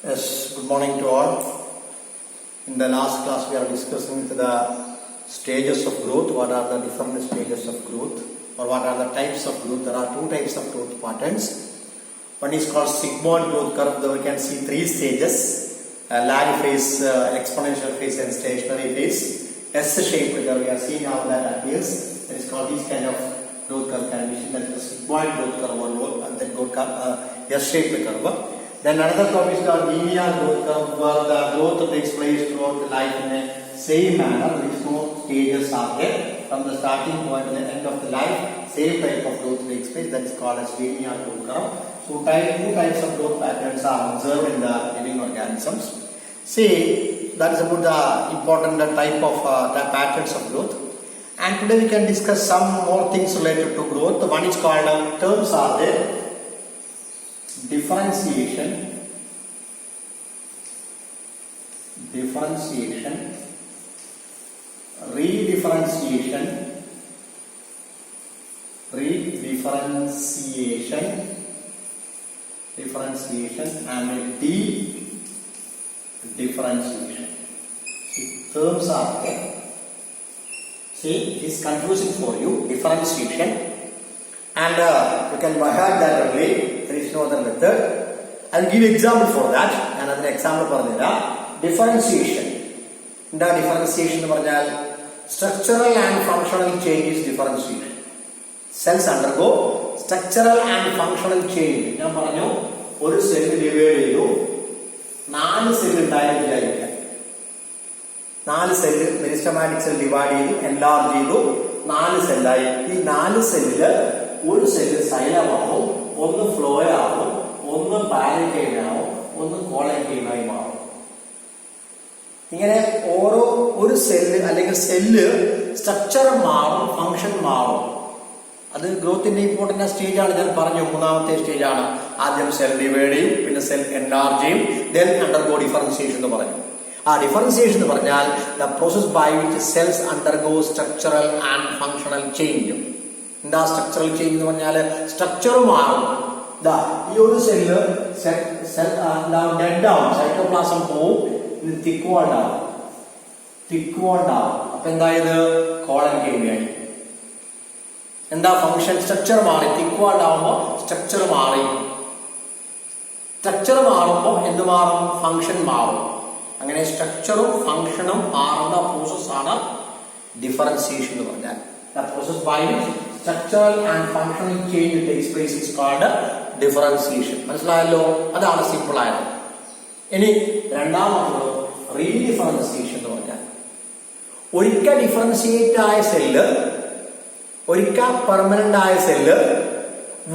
Yes, good morning to all. In the last class we are discussing the stages of growth. What are the different stages of growth, or what are the types of growth? There are two types of growth patterns. One is called sigmoid growth curve. There we can see three stages: lag phase, exponential phase, and stationary phase. S-shaped curve. We are seeing how that appears. It is called this kind of growth curve condition. That is the sigmoid growth curve, and then growth curve, S-shaped curve. Then another curve is called linear growth curve, where the growth takes place throughout the life in a same manner. There is no stages are there. From the starting point to the end of the life, same type of growth takes place. That is called as linear growth curve. So two types of growth patterns are observed in the living organisms. See, that is about the important type of patterns of growth. And today we can discuss some more things related to growth. One is called terms are there. Differentiation, redifferentiation, and de-differentiation. See, terms are there. See, it is confusing for you. Differentiation, and you can have that only. There is no other method. I will give example for that. Another example for that. Differentiation. The differentiation is structural and functional change is differentiation. Cells undergo structural and functional change. One cell divide 4 cell ഉണ്ടായിരിക്കും. 4 cell meristematic cell divide enlarge 4 cell ആയി. ഈ 4 സെല്ലിൽ ഒരു cell സൈലമാവും, ഒന്ന് ഫ്ലോയാവും, ഒന്ന് പാരൻകൈമാവും, ഒന്ന് കോളൻകൈമായി മാറും. ഇങ്ങനെ ഒരു സെല്ല് അല്ലെങ്കിൽ സെല്ല് സ്ട്രക്ചർ മാറും, ഫംഗ്ഷൻ മാറും. അത് ഗ്രോത്തിന്റെ ഇമ്പോർട്ടന്റ് സ്റ്റേജ് ആണ്. ഞാൻ പറഞ്ഞു, മൂന്നാമത്തെ സ്റ്റേജ് ആണ്. ആദ്യം സെൽ ഡിവൈഡ് ചെയ്യും, പിന്നെ സെൽ എൻലാർജ് ചെയ്യും, ദെൻ അണ്ടർഗോ ഡിഫറൻസിയേഷൻ എന്ന് പറഞ്ഞു. ആ ഡിഫറൻസിയേഷൻ എന്ന് പറഞ്ഞാൽ the process by which cells undergo structural and functional change. എന്താ സ്ട്രക്ചറൽ ചേഞ്ച് എന്ന് പറഞ്ഞാൽ സ്ട്രക്ചർ മാറും. ഈ ഒരു സെല്ല് ഡെഡ് ആവും, സൈറ്റോപ്ലാസം പോവും, തിക്ക് വാൾഡ് ആവും. അപ്പൊ എന്തായത് കോളൻ കേമിയായി. എന്താ ഫംഗ്ഷൻ? സ്ട്രക്ചർ മാറി. തിക്ക് വാൾഡ് ആവുമ്പോൾ സ്ട്രക്ചർ മാറി. സ്ട്രക്ചർ മാറുമ്പോൾ എന്ത് മാറും? ഫംഗ്ഷൻ മാറും. അങ്ങനെ സ്ട്രക്ചറും ഫംഗ്ഷനും മാറുന്ന പ്രോസസ്സാണ് ഡിഫറൻസിയേഷൻ എന്ന് പറഞ്ഞാൽ. The process by which structural and functional change takes place is called differentiation. മനസ്സിലായല്ലോ? അതാണ് സിമ്പിൾ ആയത്. ഇനി രണ്ടാമത് റീഡിഫറൻസിയേഷൻ എന്ന് പറഞ്ഞാൽ ഒരിക്കൽ ഡിഫറൻഷിയേറ്റ് ആയ സെല്ല്, ഒരിക്കൽ പെർമനന്റ് ആയ സെല്ല്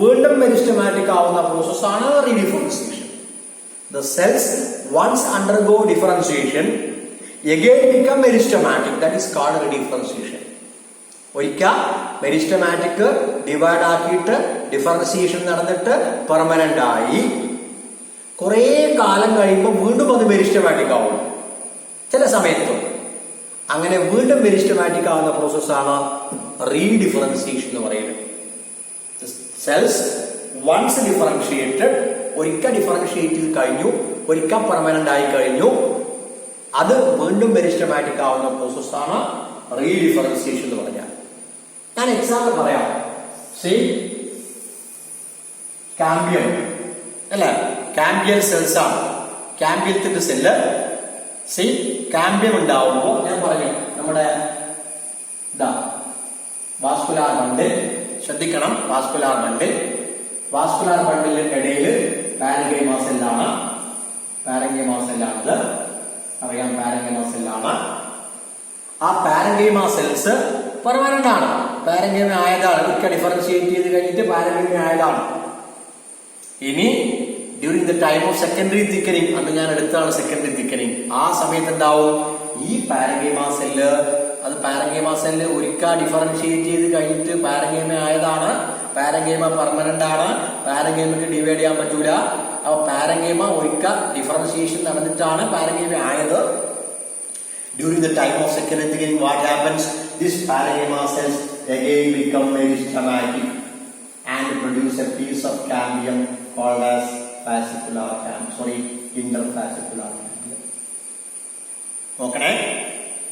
വീണ്ടും മെരിസ്റ്റമാറ്റിക് ആവുന്ന പ്രോസസ്സാണ് റീഡിഫറൻസിയേഷൻ. The cells once undergo differentiation again become meristematic. That is called redifferentiation. ഒരിക്കൽ മെരിസ്റ്റമാറ്റിക് ഡിവൈഡ് ആക്കിയിട്ട് ഡിഫറൻസിയേഷൻ നടന്നിട്ട് പെർമനന്റ് ആയി കുറെ കാലം കഴിയുമ്പോൾ വീണ്ടും അത് മെരിസ്റ്റമാറ്റിക് ആവും. ചില സമയത്ത് അങ്ങനെ വീണ്ടും മെരിസ്റ്റമാറ്റിക് ആവുന്ന പ്രോസസ്സാണ് റീഡിഫറൻസിയേഷൻ എന്ന് പറയുന്നത്. സെൽസ് വൺസ് ഡിഫറൻഷിയേറ്റഡ്, ഒരിക്കൽ ഡിഫറൻഷിയേറ്റ് ചെയ്ത് കഴിഞ്ഞു, ഒരിക്കൽ പെർമനന്റ് ആയി കഴിഞ്ഞു, അത് വീണ്ടും മെരിസ്റ്റമാറ്റിക് ആവുന്ന പ്രോസസ്സാണ് റീഡിഫറൻസിയേഷൻ എന്ന് പറഞ്ഞാൽ. ഞാൻ എക്സാമ്പിൾ പറയാം. സി കാമ്പിയം അല്ലെ, കാമ്പിയൽ സെൽസ് ആണ്. കാമ്പിയത്തിന്റെ സെല്ല് സി കാമ്പിയം ഉണ്ടാവുമ്പോൾ ഞാൻ പറഞ്ഞു നമ്മുടെ വാസ്കുലാർ ബണ്ടിൽ ശ്രദ്ധിക്കണം. വാസ്കുലാർ ബണ്ടിലിന്റെ ഇടയിൽ പാരങ്കൈമാ സെല്ലാണ്. അറിയാം, പാരങ്കൈമാ സെല്ലാണ്. ആ പാരങ്കൈമാ സെൽസ് പെർമനന്റ് ആണ്. പാരങ്കൈമ ആയതാണ്. ഒരിക്കൽ ഡിഫറൻഷിയേറ്റ് ചെയ്ത് കഴിഞ്ഞിട്ട് പാരങ്കൈമ ആയതാണ്. ഇനി during the time of secondary thickening, അന്ന് ഞാൻ എടുത്താണ് സെക്കൻഡറി തിക്കനിങ്, ആ സമയത്ത് എന്താവും? ഈ പാരങ്കൈമാ സെല്ല് ഒരിക്കൽ ഡിഫറൻഷിയേറ്റ് ചെയ്ത് കഴിഞ്ഞിട്ട് പാരങ്കൈമ ആയതാണ്. പാരങ്കൈമ പെർമനന്റ് ആണ്. പാരങ്കൈമക്ക് ഡിവൈഡ് ചെയ്യാൻ പറ്റൂല. അപ്പൊ പാരങ്കൈമ ഒരിക്കൽ ഡിഫറൻഷിയേഷൻ നടന്നിട്ടാണ് പാരങ്കൈമ ആയത്. During the time of secondary thickening, what happens? This parenchyma cells again become meristematic and produce a piece of cambium called as fascicular cambium. Interfascicular ganglia. നോക്കണേ,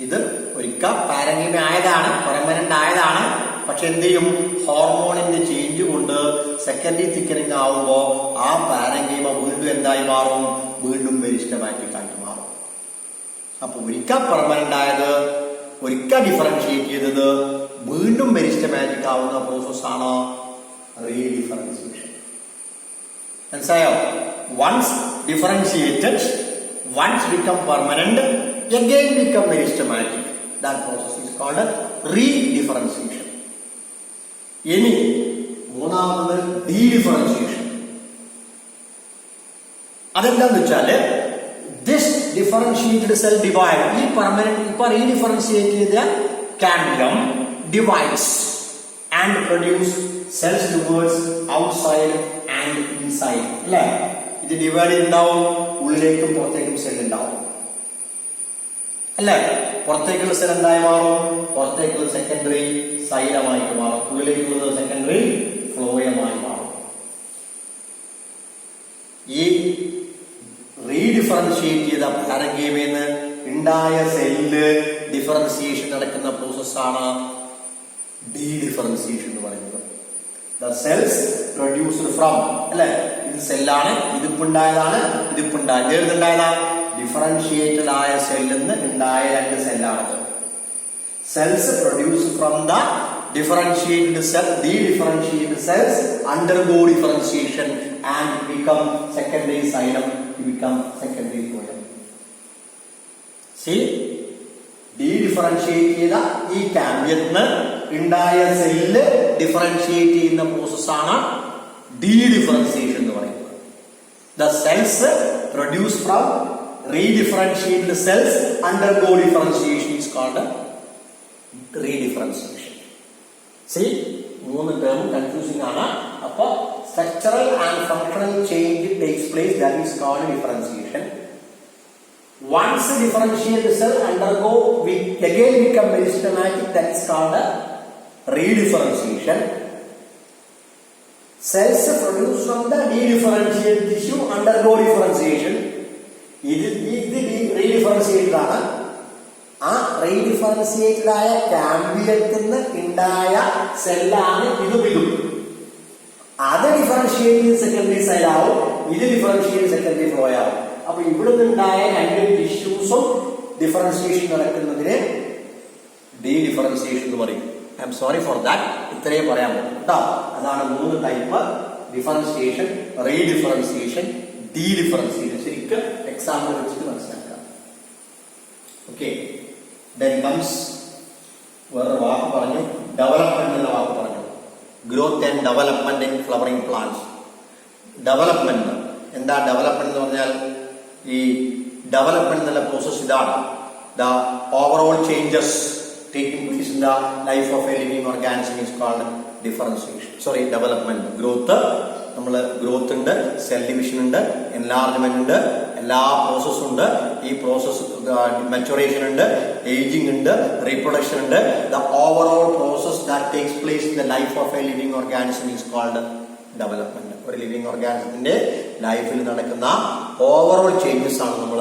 ഇത് ഒരിക്കൽ പാരങ്കീമ ആയതാണ്, പെർമനന്റ് ആയതാണ്. പക്ഷെ എന്ത് ചെയ്യും, ഹോർമോണിന്റെ ചേഞ്ച് കൊണ്ട് സെക്കൻഡറി തിക്കനിങ് ആവുമ്പോൾ ആ പാരങ്കീമ വീണ്ടും എന്തായി മാറും, വീണ്ടും മെരിസ്റ്റമാറ്റിക് ആയിട്ട് മാറും. അപ്പൊ ഒരിക്കൽ പെർമനന്റ് ആയത്, ഒരിക്കൽ ഡിഫറൻഷിയേറ്റ് ചെയ്തത്, വീണ്ടും മെരിസ്റ്റമാറ്റിക് ആവുന്ന പ്രോസസ്സാണ് റീഡിഫറൻസിയേഷൻ. മനസ്സിലായോ? Once differentiated, once become permanent, again become meristematic. That process is called redifferentiation. ഇനി മൂന്നാമത് ഡീഡിഫറൻഷിയേഷൻ. അതെന്താന്ന് വെച്ചാല് ദിസ് ഡിഫറൻഷിയേറ്റഡ് സെൽ ഡിവൈഡ്, ഈ പെർമനന്റ് ഇപ്പൊ റീഡിഫറൻഷിയേറ്റ് ചെയ്ത cambium divides and produce cells towards outside and inside. അല്ലേ? ഇത് ഡിവൈഡ് ഉണ്ടാവും, ഉള്ളിലേക്കും പുറത്തേക്കും സെൽ ഉണ്ടാവും. അല്ലേ? പുറത്തേക്കുള്ള സെൽ എന്തായി മാറും, പുറത്തേക്കുള്ള സെക്കൻഡറി സൈലമായി മാറും, ഉള്ളിലേക്കുള്ളത് സെക്കൻഡറി ഫ്ലോയമായി മാറും. ഈ റീഡിഫറൻഷിയേറ്റ് ചെയ്ത പാരങ്കീമയിൽ ഉണ്ടായ സെല്ല് ഡിഫറൻസിയേഷൻ നടക്കുന്ന പ്രോസസ്സാണ് ഡീഡിഫറൻസിയേഷൻ എന്ന് പറയുന്നത്. The cells produced from, അല്ലെ, ഇത് സെല്ലാണ്, ഇതിപ്പുണ്ടായതാണ്, ഇതിപ്പുണ്ടായത്, ഏതുണ്ടായതാ, ഡിഫറൻഷിയേറ്റഡ് ആയ സെല്ലിൽ നിന്ന് ഉണ്ടായ രണ്ട് സെല്ലാണത്. Cells produce from the differentiated cell, differentiated cells undergo differentiation and become secondary xylem, become secondary phloem. See, ഡീഡിഫറൻഷിയേറ്റ് ചെയ്ത ഈ കാമ്പിയത്തിന് ഉണ്ടായ സെല്ല് ഡിഫറൻഷിയേറ്റ് ചെയ്യുന്ന പ്രോസസ്സാണ് ഡീഡിഫറൻസിയേഷൻ എന്ന് പറയുന്നത്. The cells produce from redifferentiated cells undergo differentiation is called redifferentiation. See, മൂന്ന് term confusing ആണ്. അപ്പൊ structural and functional change takes place, that is called differentiation. Once differentiated cell undergo, we again become meristematic, that is called redifferentiation. Cells produced from the dedifferentiated tissue undergo differentiation. ഇത് redifferentiated ആണ്. ആ redifferentiated ആയ കാമ്പിയത്തിൽ നിന്ന് ഉണ്ടായ സെല്ലാണ് ഇതും. അത് differentiate ചെയ്ത് secondary cell ആവും, ഇത് ഡിഫറൻഷിയേറ്റ് സെക്കൻഡറി ഫ്ലോ ആവും. അപ്പൊ ഇവിടെ നിന്നുണ്ടായ രണ്ട് ടിഷ്യൂസും ഡിഫറൻസിയേഷൻ നടക്കുന്നതിന് ഡീഡിഫറൻസിയേഷൻ എന്ന് പറയും. I am sorry for that, ഇത്രയും പറയാൻ പറ്റും കേട്ടോ. അതാണ് മൂന്ന് ടൈപ്പ്: ഡിഫറൻസിയേഷൻ, റീഡിഫറൻസിയേഷൻ, ഡീഡിഫറൻസിയേഷൻ. ശരിക്കും എക്സാമ്പിൾ വെച്ചിട്ട് മനസ്സിലാക്കാം. ഓക്കെ, ദെൻ കംസ് വേറൊരു വാക്ക് പറഞ്ഞു, ഡെവലപ്മെന്റ് എന്ന വാക്ക് പറഞ്ഞു. Growth and development in flowering plants. Development എന്താ? ഡെവലപ്മെന്റ് എന്ന് പറഞ്ഞാൽ ഈ ഡെവലപ്മെന്റ് എന്നുള്ള പ്രോസസ് ഇതാണ്: the overall changes taking place in the life of a living organism is called differentiation, sorry development. Growth, നമ്മൾ ഗ്രോത്ത് ഉണ്ട്, സെൽ ഡിവിഷൻ ഉണ്ട്, enlargement ഉണ്ട്, എല്ലാ പ്രോസസ്സും ഉണ്ട്. ഈ പ്രോസസ് മെച്ചുറേഷൻ ഉണ്ട്, ഏജിംഗ് ഉണ്ട്, റീപ്രൊഡക്ഷൻ ഉണ്ട്. The overall process that takes place in the life of a living organism is called development. ഒരു ലിവിംഗ് ഓർഗാനിസത്തിന്റെ ലൈഫിൽ നടക്കുന്ന ഓവറോൾ ചേഞ്ചസ് ആണ് നമ്മൾ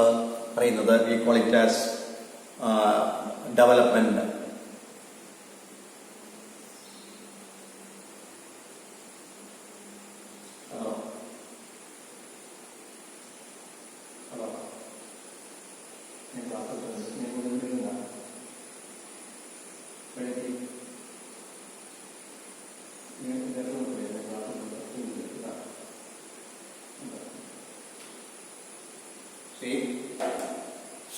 പറയുന്നത്. We call it as development.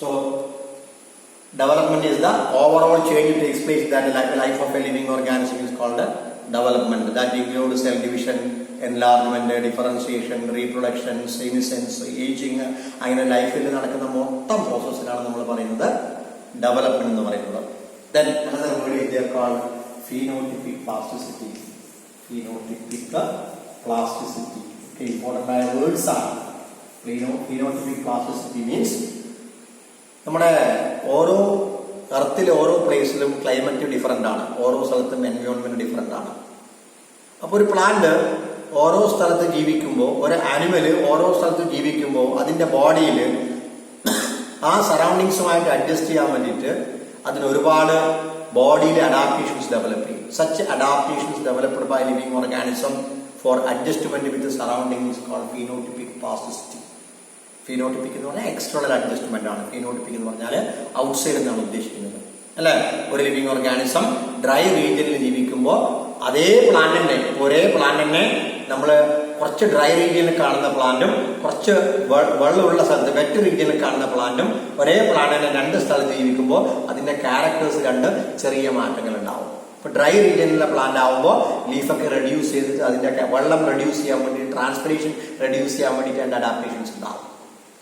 So, development is the overall change that takes place that the life of a living organism is called development. That includes cell division, enlargement, differentiation, reproduction, senescence, aging. അങ്ങനെ ലൈഫിൽ നടക്കുന്ന മൊത്തം പ്രോസസ്സിനാണ് നമ്മൾ പറയുന്നത് development എന്ന് പറയുന്നത്. Then another word is there called phenotypic plasticity. Phenotypic plasticity. Okay, important ആയ words ആണ്. Phenotypic plasticity means നമ്മുടെ ഓരോ എർത്തിലെ ഓരോ പ്ലേസിലും ക്ലൈമറ്റ് ഡിഫറൻ്റ് ആണ്, ഓരോ സ്ഥലത്തും എൻവയോൺമെന്റ് ഡിഫറൻ്റ് ആണ്. അപ്പോൾ ഒരു പ്ലാന്റ് ഓരോ സ്ഥലത്ത് ജീവിക്കുമ്പോൾ, ഒരു ആനിമല് ഓരോ സ്ഥലത്ത് ജീവിക്കുമ്പോൾ അതിന്റെ ബോഡിയിൽ ആ സറൗണ്ടിങ്സുമായിട്ട് അഡ്ജസ്റ്റ് ചെയ്യാൻ വേണ്ടിയിട്ട് അതിന് ഒരുപാട് ബോഡിയിൽ അഡാപ്റ്റേഷൻസ് ഡെവലപ്പ് ചെയ്യും. Such adaptations developed by living organism for adjustment with surroundings called phenotypic plasticity. Phenotypic എന്ന് പറഞ്ഞാൽ എക്സ്റ്റേണൽ അഡ്ജസ്റ്റ്മെന്റ് ആണ്. ഫീനോടിപ്പിക് എന്ന് പറഞ്ഞാൽ ഔട്ട്സൈഡ് എന്നാണ് ഉദ്ദേശിക്കുന്നത് അല്ലെ. ഒരു ലിവിംഗ് ഓർഗാനിസം ഡ്രൈ റീജിയനിൽ ജീവിക്കുമ്പോൾ അതേ പ്ലാന്റിനെ, ഒരേ പ്ലാന്റിനെ നമ്മൾ കുറച്ച് ഡ്രൈ റീജിയനിൽ കാണുന്ന പ്ലാന്റും കുറച്ച് വെള്ളമുള്ള സ്ഥലത്ത് വെറ്റ് റീജിയനിൽ കാണുന്ന പ്ലാന്റും ഒരേ പ്ലാന്റിനെ രണ്ട് സ്ഥലത്ത് ജീവിക്കുമ്പോൾ അതിന്റെ ക്യാരക്ടേഴ്സ് കണ്ട് ചെറിയ മാറ്റങ്ങൾ ഉണ്ടാവും. ഇപ്പൊ ഡ്രൈ റീജിയനിലുള്ള പ്ലാന്റ് ആവുമ്പോൾ ലീഫൊക്കെ റെഡ്യൂസ് ചെയ്തിട്ട് അതിന്റെ വെള്ളം റെഡ്യൂസ് ചെയ്യാൻ വേണ്ടി, ട്രാൻസ്പിറേഷൻ റെഡ്യൂസ് ചെയ്യാൻ വേണ്ടിയിട്ട് അതിന്റെ അഡാപ്റ്റേഷൻസ് ഉണ്ടാവും.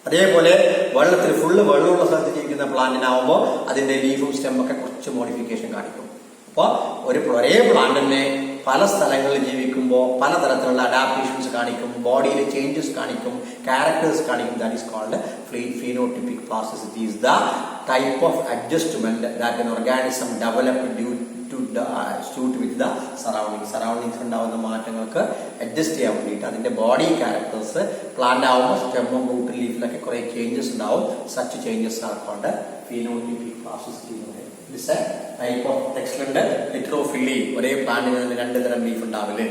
അതേപോലെ വെള്ളത്തിൽ ഫുള്ള് വെള്ളമുള്ള സ്ഥലത്ത് ജീവിക്കുന്ന പ്ലാന്റിനാവുമ്പോൾ അതിന്റെ ലീഫും സ്റ്റെമ്മൊക്കെ കുറച്ച് മോഡിഫിക്കേഷൻ കാണിക്കും. അപ്പോൾ ഒരേ പ്ലാന്റിനെ പല സ്ഥലങ്ങളിൽ ജീവിക്കുമ്പോൾ പലതരത്തിലുള്ള അഡാപ്റ്റേഷൻസ് കാണിക്കും, ബോഡിയിൽ ചേഞ്ചസ് കാണിക്കും, ക്യാരക്ടേഴ്സ് കാണിക്കും. That is called phenotypic plasticity is the type of adjustment that an organism developed due to suit with the surroundings. Surroundings ഉണ്ടാവുന്ന മാറ്റങ്ങൾക്ക് അഡ്ജസ്റ്റ് ചെയ്യാൻ വേണ്ടിയിട്ട് അതിന്റെ ബോഡി ക്യാരക്ടേഴ്സ് പ്ലാന്റ് ആവുമ്പോൾ സ്റ്റെമ്മും റൂട്ട് ലീഫിലൊക്കെ കുറെ ചേഞ്ചസ് ഉണ്ടാവും. Such changes are called phenotypic plasticity എന്ന് പറയുന്നത്. ഇറ്റ്സ് എ ടൈപ്പ് ഓഫ് ടെക്സ്റ്റിലുണ്ട് ഹെറ്ററോഫിലി. ഒരേ പ്ലാന്റിന് തന്നെ രണ്ട് തരം ലീഫ് ഉണ്ടാവില്ലേ.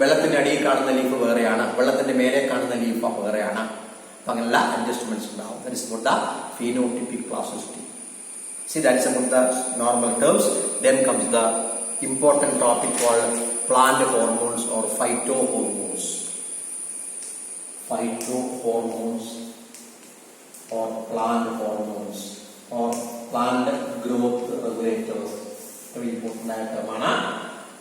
വെള്ളത്തിന്റെ അടിയിൽ കാണുന്ന ലീഫ് വേറെയാണ്, വെള്ളത്തിന്റെ മേലെ കാണുന്ന ലീഫ് വേറെയാണ്. അപ്പൊ അങ്ങനെയുള്ള അഡ്ജസ്റ്റ്മെന്റ്സ് ഉണ്ടാവും. That is the phenotypic plasticity. See, that is about the normal terms. Then comes the important topic called plant hormones or phytohormones. Phytohormones or plant hormones or plant growth regulators. Very important term ആണ്.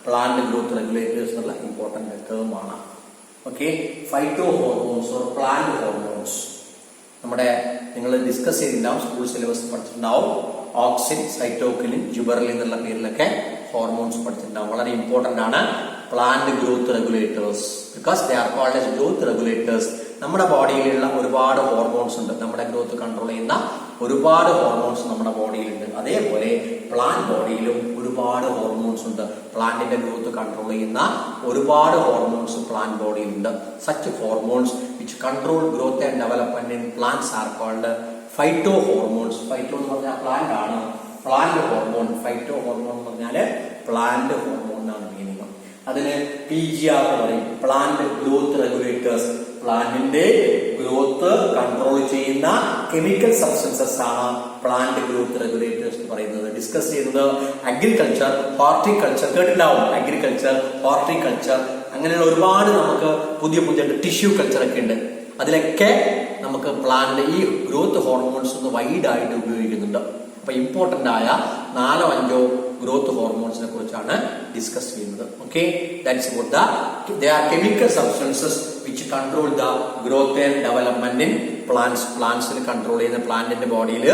Plant growth regulators എന്നുള്ള important term ആണ്. Okay, phytohormones or plant hormones. നമ്മുടെ നിങ്ങൾ discuss ചെയ്തിട്ടുണ്ടാവും, school syllabus പഠിച്ചിട്ടുണ്ടാവും. Auxin, cytokinin, gibberellin എന്നുള്ള പേരിലൊക്കെ hormones പഠിച്ചിട്ടുണ്ടാവും. വളരെ ഇമ്പോർട്ടന്റ് ആണ് plant growth regulators, because they are called as growth regulators. നമ്മുടെ ബോഡിയിലുള്ള ഒരുപാട് ഹോർമോൺസ് ഉണ്ട്, നമ്മുടെ ഗ്രോത്ത് കൺട്രോൾ ചെയ്യുന്ന ഒരുപാട് ഹോർമോൺസ് നമ്മുടെ ബോഡിയിലുണ്ട്. അതേപോലെ പ്ലാന്റ് ബോഡിയിലും ഒരുപാട് ഹോർമോൺസ് ഉണ്ട്, പ്ലാന്റിന്റെ ഗ്രോത്ത് കൺട്രോൾ ചെയ്യുന്ന ഒരുപാട് ഹോർമോൺസ് പ്ലാന്റ് ബോഡിയിലുണ്ട്. Such hormones which control growth and development in plants are called phyto hormones. Phyto എന്ന് പറഞ്ഞാൽ പ്ലാന്റ് ആണ്, പ്ലാന്റ് ഹോർമോൺ. ഫൈറ്റോ ഹോർമോൺ എന്ന് പറഞ്ഞാല് പ്ലാന്റ് ഹോർമോൺ എന്നാണ് മീനിങ്. അതിന് PGR എന്ന് പറയും, പ്ലാന്റ് ഗ്രോത്ത് റെഗുലേറ്റേഴ്സ്. പ്ലാന്റിന്റെ ഗ്രോത്ത് കൺട്രോൾ ചെയ്യുന്ന കെമിക്കൽ സബ്സ്റ്റൻസസ് ആണ് പ്ലാന്റ് ഗ്രോത്ത് റെഗുലേറ്റേഴ്സ് എന്ന് പറയുന്നത്. ഡിസ്കസ് ചെയ്യുന്നത് അഗ്രികൾച്ചർ, ഹോർട്ടിക്കൾച്ചർ കേട്ടിട്ടുണ്ടാവും. അഗ്രികൾച്ചർ, ഹോർട്ടിക്കൾച്ചർ, അങ്ങനെയുള്ള ഒരുപാട് നമുക്ക് പുതിയ പുതിയ ടിഷ്യൂ കൾച്ചർ ഒക്കെ ഉണ്ട്. അതിലൊക്കെ നമുക്ക് പ്ലാന്റ് ഈ ഗ്രോത്ത് ഹോർമോൺസ് ഒന്ന് വൈഡായിട്ട് ഉപയോഗിക്കുന്നുണ്ട്. അപ്പൊ ഇമ്പോർട്ടന്റ് ആയ 4-5 ഗ്രോത്ത് ഹോർമോൺസിനെ കുറിച്ചാണ് ഡിസ്കസ് ചെയ്യുന്നത്. Okay, that's about they are chemical substances which control the growth and development in plants. പ്ലാന്റ്സിൽ കൺട്രോൾ ചെയ്യുന്ന, പ്ലാന്റിന്റെ ബോഡിയിൽ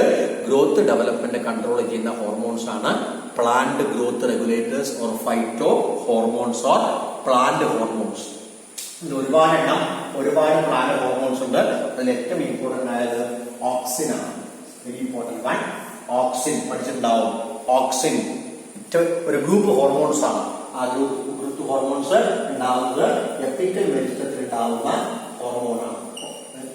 ഗ്രോത്ത് ഡെവലപ്മെന്റ് കൺട്രോൾ ചെയ്യുന്ന ഹോർമോൺസ് ആണ് plant growth regulators or phyto hormones or plant hormones. ഇത് ഒരുപാട് പ്ലാന്റ് ഹോർമോൺസ് ഉണ്ട്. അതിൽ ഏറ്റവും ഇമ്പോർട്ടന്റ് ആയത് ഓക്സിൻ ആണ്. Very important one. ഓക്സിൻ പഠിച്ചിട്ടുണ്ടാവും. ഓക്സിൻ ഒരു ഗ്രൂപ്പ് ഹോർമോൺസ് ആണ്. ആ ഗ്രൂപ്പ് ഹോർമോൺസ് ഉണ്ടാവുന്നത് എപ്പിക്കൽ മെരിസ്റ്റത്തിൽ ഉണ്ടാവുന്ന ഹോർമോണാണ്.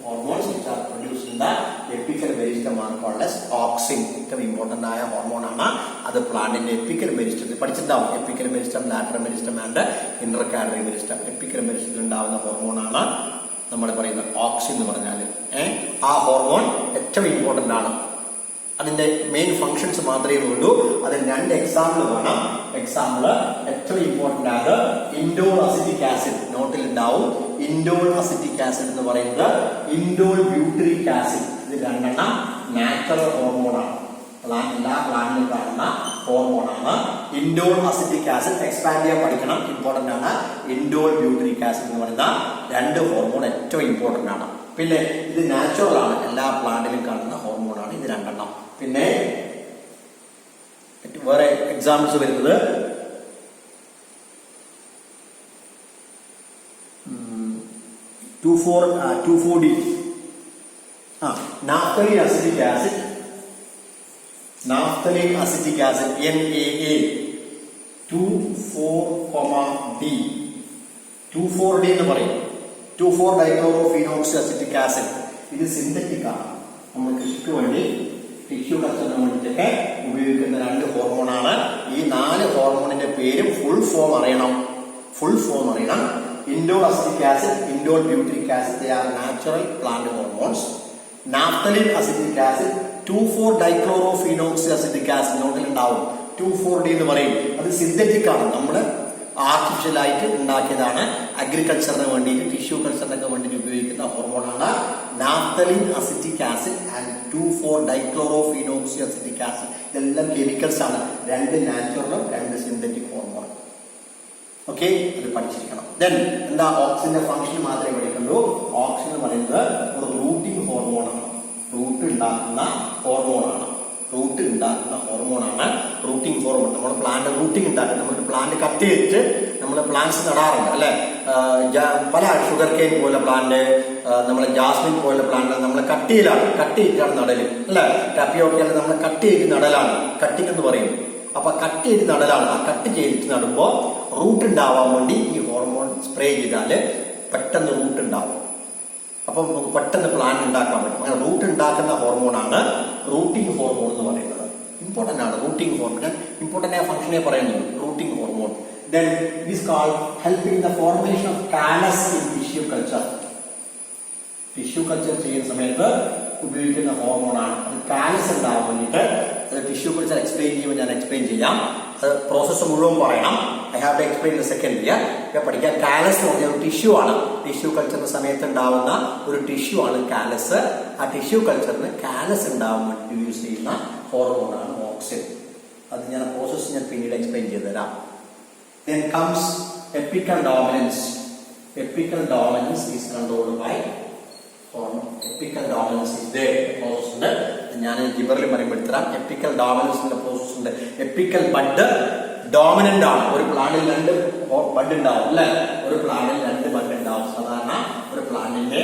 Hormones which are produced in the apical meristem are called as auxin. ഏറ്റവും ഇമ്പോർട്ടന്റ് ആയ ഹോർമോണാണ് അത്. പ്ലാന്റിന്റെ എപ്പിക്കൽ മെരിസ്റ്റത്തിൽ പഠിച്ചിട്ടുണ്ടാവും. Apical meristem, lateral meristem and intercalary meristem. Apical മെരിസ്റ്റത്തിൽ ഉണ്ടാവുന്ന ഹോർമോണാണ് നമ്മൾ പറയുന്ന ഓക്സിൻ എന്ന് പറഞ്ഞാൽ. ആ ഹോർമോൺ ഏറ്റവും ഇമ്പോർട്ടന്റ് ആണ്. അതിന്റെ മെയിൻ ഫങ്ഷൻസ് മാത്രമേ ഉള്ളൂ. അതിന് 2 എക്സാമ്പിൾ വേണം. എക്സാമ്പിള് ഏറ്റവും ഇമ്പോർട്ടന്റ് ആണ് ഇൻഡോൾ അസിറ്റിക് ആസിഡ്. നോട്ടിൽ ഉണ്ടാവും. ഇൻഡോൾ അസിറ്റിക് ആസിഡ് എന്ന് പറയുന്നത് ഇൻഡോൾ ബ്യൂട്ടറിക് ആസിഡ്. ഇത് 2 നാച്ചുറൽ ഹോർമോണാണ്. എല്ലാ പ്ലാന്റിലും കാണുന്ന ഹോർമോണാണ് ഇൻഡോൾ അസിറ്റിക് ആസിഡ്. എക്സ്പാൻഡ് ചെയ്യാൻ പഠിക്കണം, ഇമ്പോർട്ടന്റ് ആണ്. ഇൻഡോൾ ബ്യൂട്ടറിക് ആസിഡ് എന്ന് പറയുന്ന 2 ഹോർമോൺ ഏറ്റവും ഇമ്പോർട്ടന്റ് ആണ്. പിന്നെ ഇത് നാച്ചുറൽ ആണ്, എല്ലാ പ്ലാന്റിലും കാണുന്ന ഹോർമോണാണ് ഇത് 2. പിന്നെ വേറെ എക്സാമ്പിൾസ് വരുന്നത് (2,4-D) naphthalene acetic acid. Naphthalene acetic acid NaA 2,4,D. 2,4-D എന്ന് പറയും. 2,4-ഡൈക്ലോറോഫീനോക്സി അസിറ്റിക് ആസിഡ്. ഇത് സിന്തറ്റിക് ആണ്. നമ്മൾ കൃഷിക്ക് വേണ്ടി ടിഷ്യൂ കൾച്ചറിന് വേണ്ടിയിട്ടൊക്കെ ഉപയോഗിക്കുന്ന 2 ഹോർമോണാണ്. ഈ 4 ഹോർമോണിന്റെ പേരും ഫുൾ ഫോം അറിയണം. Indole acetic acid, indole butyric acid, they are natural plant hormones. Naphthalene acetic acid, two four dichlorophenoxy acetic acid നോട്ടിലുണ്ടാവും. 2,4-D എന്ന് പറയും. അത് സിന്തറ്റിക് ആണ്. നമ്മൾ ആർട്ടിഫിഷ്യലായിട്ട് ഉണ്ടാക്കിയതാണ്. അഗ്രികൾച്ചറിന് വേണ്ടിയിട്ട്, ടിഷ്യൂ കൾച്ചറിനൊക്കെ വേണ്ടിയിട്ട് ഉപയോഗിക്കുന്ന ഹോർമോണാണ് naphthalene acetic acid and two four dichlorophenoxy acetic acid. ഇതെല്ലാം കെമിക്കൽസ് ആണ്. 2 നാച്ചുറലും 2 സിന്തറ്റിക് ഹോർമോൺ. ഓക്കെ, അത് പഠിച്ചിരിക്കണം. ദെൻ എന്താ ഓക്സിന്റെ ഫംഗ്ഷൻ മാത്രമേ പഠിക്കുള്ളൂ. ഓക്സിൻ എന്ന് പറയുന്നത് ഒരു റൂട്ടിംഗ് ഹോർമോണാണ്. റൂട്ട് ഉണ്ടാക്കുന്ന ഹോർമോണാണ്. Rooting hormone. നമ്മൾ പ്ലാന്റ് റൂട്ടിംഗ് ഉണ്ടാക്കുന്നത്. നമ്മൾ പ്ലാന്റ് കട്ട് ചെയ്തിട്ട് നമ്മൾ പ്ലാന്റ്സ് നടാറുണ്ട് അല്ലെ. പല ഷുഗർ കെയിൻ പോലെ പ്ലാന്റ്, നമ്മളെ ജാസ്മിൻ പോലെ പ്ലാന്റ് നമ്മൾ കട്ട് ചെയ്തിട്ടാണ് നടല് അല്ലെ. ടപ്പിയോക്കയെല്ലാം നമ്മൾ കട്ട് ചെയ്ത് നടലാണ്, കട്ടിംഗ് എന്ന് പറയും. അപ്പൊ കട്ട് ചെയ്ത് നടലാണ്. ആ കട്ട് ചെയ്തിട്ട് നടുമ്പോ റൂട്ട് ഉണ്ടാവാൻ വേണ്ടി ഈ ഹോർമോൺ സ്പ്രേ ചെയ്താല് പെട്ടെന്ന് റൂട്ട് ഉണ്ടാവും. അപ്പം നമുക്ക് പെട്ടെന്ന് പ്ലാന്റ് ഉണ്ടാക്കാൻ പറ്റും. അങ്ങനെ റൂട്ട് ഉണ്ടാക്കുന്ന ഹോർമോണാണ് റൂട്ടിംഗ് ഹോർമോൺ എന്ന് പറയുന്നത്. ഇമ്പോർട്ടന്റ് ആണ് റൂട്ടിംഗ് ഹോർമോൺ. ഇമ്പോർട്ടന്റ് ആയ ഫംഗ്ഷനെ പറയുന്നത് routing hormone. Then it is called helping the formation of callus in tissue culture. Tissue culture ചെയ്യുന്ന സമയത്ത് ഉപയോഗിക്കുന്ന ഹോർമോണാണ്. അത് കാലസ് ഉണ്ടാവാൻ വേണ്ടിയിട്ട്. അത് ടിഷ്യൂ കൾച്ചർ എക്സ്പ്ലെയിൻ ചെയ്യുമ്പോൾ ഞാൻ എക്സ്പ്ലെയിൻ ചെയ്യാം. അത് പ്രോസസ്സ് മുഴുവൻ പറയണം. I have to explain the second year. പഠിക്കാൻ കാലസ് എന്ന് പറഞ്ഞാൽ ഒരു ടിഷ്യൂ ആണ്. ടിഷ്യൂ കൾച്ചറിന്റെ സമയത്ത് ഉണ്ടാവുന്ന ഒരു ടിഷ്യൂ ആണ് കാലസ്. ആ ടിഷ്യൂ കൾച്ചറിന് കാലസ് ഉണ്ടാവാൻ വേണ്ടി യൂസ് ചെയ്യുന്ന ഹോർമോണാണ് ഓക്സിൻ. അത് ഞാൻ പ്രോസസ്സ് ഞാൻ പിന്നീട് എക്സ്പ്ലെയിൻ ചെയ്തു തരാം. Then comes apical dominance. Apical dominance is controlled by hormone. Apical dominance is there. Process ഉണ്ട്. ഞാൻ ലിബറിൽ പറയുമ്പോഴത്തരാം. എപ്പിക്കൽ ഡോമിനൻസിന്റെ പ്രോസസ് ഉണ്ട്. എപ്പിക്കൽ ബഡ് ഡോമിനന്റ് ആണ്. ഒരു പ്ലാന്റിൽ 2 ബഡ് ഉണ്ടാവും അല്ലെ. ഒരു പ്ലാന്റിൽ 2 ബഡ് ഉണ്ടാവും. സാധാരണ ഒരു പ്ലാന്റിന്റെ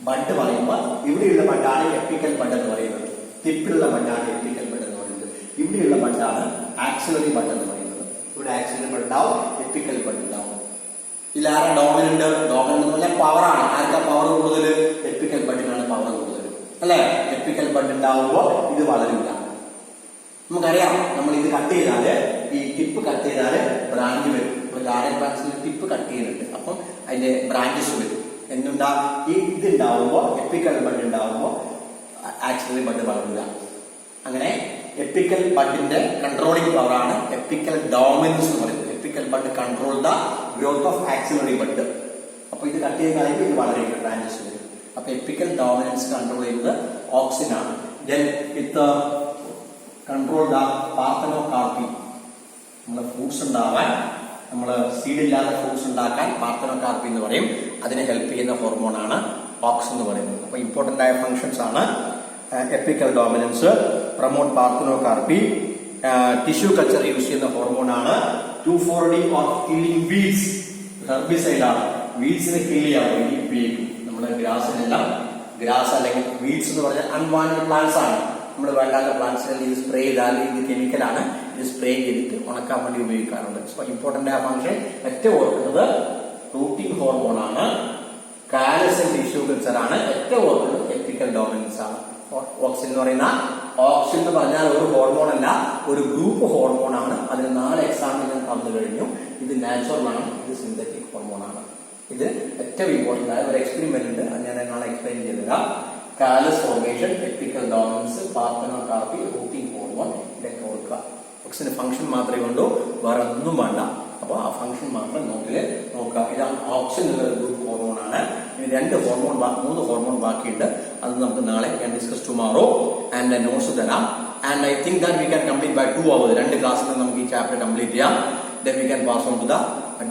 ബഡ് പറയുമ്പോൾ ഇവിടെയുള്ള ബഡാണ് എപ്പിക്കൽ ബഡ് എന്ന് പറയുന്നത്. ടിപ്പിലുള്ള ബഡാണ് എപ്പിക്കൽ ബഡ് എന്ന് പറയുന്നത്. ഇവിടെയുള്ള ബഡാണ് ആക്സിലറി ബഡ് എന്ന് പറയുന്നത്. ഇവിടെ ആക്സിലറി ബഡ് ഉണ്ടാവും, എപ്പിക്കൽ ബഡ് ഉണ്ടാവും. ഇതിലാരാ ഡോമിനന്റ്? ഡോമിനന്റ് എന്ന് പറഞ്ഞാൽ പവറാണ്. ആർക്കാ പവർ കൂടുതൽ? എപ്പിക്കൽ ബഡിനാണ് പവർ കൂടുതൽ അല്ലെ. എപ്പിക്കൽ ബഡ് ഉണ്ടാവുമ്പോൾ ഇത് വളരില്ല. നമുക്കറിയാം, നമ്മൾ ഇത് കട്ട് ചെയ്താല്, ഈ ടിപ്പ് കട്ട് ചെയ്താല് ബ്രാഞ്ച് വരും. ഗാർഡൻ പ്ലാന്റ്സിൽ ടിപ്പ് കട്ട് ചെയ്യുന്നുണ്ട്. അപ്പം അതിന്റെ ബ്രാഞ്ചസ് വരും. എന്തുണ്ടാ ഈ ഇത് ഉണ്ടാവുമ്പോ, എപ്പിക്കൽ ബഡ് ഉണ്ടാവുമ്പോ ആക്സിലറി ബഡ് വളരില്ല. അങ്ങനെ എപ്പിക്കൽ ബഡിന്റെ കൺട്രോളിംഗ് പവറാണ് എപ്പിക്കൽ ഡോമിനൻസ് എന്ന് പറയുന്നത്. Epical bud control the growth of axillary bud. അപ്പൊ ഇത് കട്ട് ചെയ്യുന്ന കഴിയുമ്പോൾ ഇത് വളരെ ബ്രാഞ്ചസ് വരും. അപ്പൊ എപ്പിക്കൽ ഡോമിനൻസ് കൺട്രോൾ ചെയ്യുന്നത് ഓക്സിൻ ആണ്. Then with control the parthenocarpy. നമ്മളെ ഫ്രൂട്ട്സ് ഉണ്ടാവാൻ, നമ്മള് സീഡില്ലാത്ത ഫ്രൂട്ട്സ് ഉണ്ടാക്കാൻ പാർത്തനോകാർപ്പി എന്ന് പറയും. അതിനെ ഹെൽപ്പ് ചെയ്യുന്ന ഹോർമോണാണ് ഓക്സിൻ എന്ന് പറയുന്നത്. അപ്പൊ ഇമ്പോർട്ടന്റ് ആയ ഫങ്ഷൻസ് ആണ് apical dominance, promote parthenocarpy, tissue culture use ചെയ്യുന്ന ഹോർമോണാണ് 2,4-D or killing weeds. Herbicide ആണ്. വീഡ്സിനെ കില്ല് ചെയ്യാൻ വേണ്ടി ഉപയോഗിക്കും. നമ്മുടെ ഗ്രാസിനെല്ലാം, ഗ്രാസ് അല്ലെങ്കിൽ വീഡ്സ് എന്ന് പറഞ്ഞാൽ അൺവാണ്ടഡ് പ്ലാന്റ്സ് ആണ്. നമ്മൾ വേണ്ടാത്ത പ്ലാന്റ്സിൽ ഇത് സ്പ്രേ ചെയ്താൽ ഇത് കെമിക്കലാണ്. ഇത് സ്പ്രേ ചെയ്തിട്ട് ഉണക്കാൻ വേണ്ടി ഉപയോഗിക്കാറുണ്ട്. സോ ഇമ്പോർട്ടന്റ് ആയ ഫംഗ്ഷൻ ഏറ്റവും ഓർക്കുന്നത് റൂട്ടിംഗ് ഹോർമോണാണ്. കാലസ് ടിഷ്യൂ കൾച്ചർ ആണ്. ഏറ്റവും ഓർക്കുന്നത് എപ്പിക്കൽ ഡോമിനൻസ് ആണ്. ഓക്സിൻ എന്ന് പറയുന്ന, ഓക്സിൻ എന്ന് പറഞ്ഞാൽ ഒരു ഹോർമോൺ അല്ല, ഒരു ഗ്രൂപ്പ് ഹോർമോൺ ആണ്. അതിന് 4 എക്സാമ്പിൾ ഞാൻ തന്നു കഴിഞ്ഞു. ഇത് നാച്ചുറൽ ആണ്, ഇത് സിന്തറ്റിക് ഹോർമോൺ ആണ്. ഇത് ഏറ്റവും ഇമ്പോർട്ടന്റ് ആയ ഒരു എക്സ്പെരിമെന്റ് ഉണ്ട്. അത് ഞാൻ നാളെ എക്സ്പ്ലെയിൻ ചെയ്തുതരാം. Callus formation, apical dominance, parthenocarpy, rooting hormone, ഇതൊക്കെ ഓർക്കുക. ഓക്സിന്റെ ഫംഗ്ഷൻ മാത്രമേ കൊണ്ടു, വേറെ ഒന്നും വേണ്ട. അപ്പോൾ ആ ഫംഗ്ഷൻ മാത്രം നോക്കുക. ഇതാണ് ഓക്സിൻ എന്നുള്ള ഗ്രൂപ്പ് ഹോർമോൺ ആണ്. ഇനി 3 ഹോർമോൺ ബാക്കിയുണ്ട്. അത് നമുക്ക് നാളെ ഡിസ്കസ് ടുമോറോ ആൻഡ് നോട്ട്സ് തരാം. And I think that we can complete by 2 hours. 2 ക്ലാസ്സിൽ നമുക്ക് ഈ ചാപ്റ്റർ കംപ്ലീറ്റ് ചെയ്യാം. Then we can pass on to the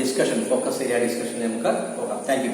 discussion, focus area discussion. നമുക്ക് പോകാം. Thank you.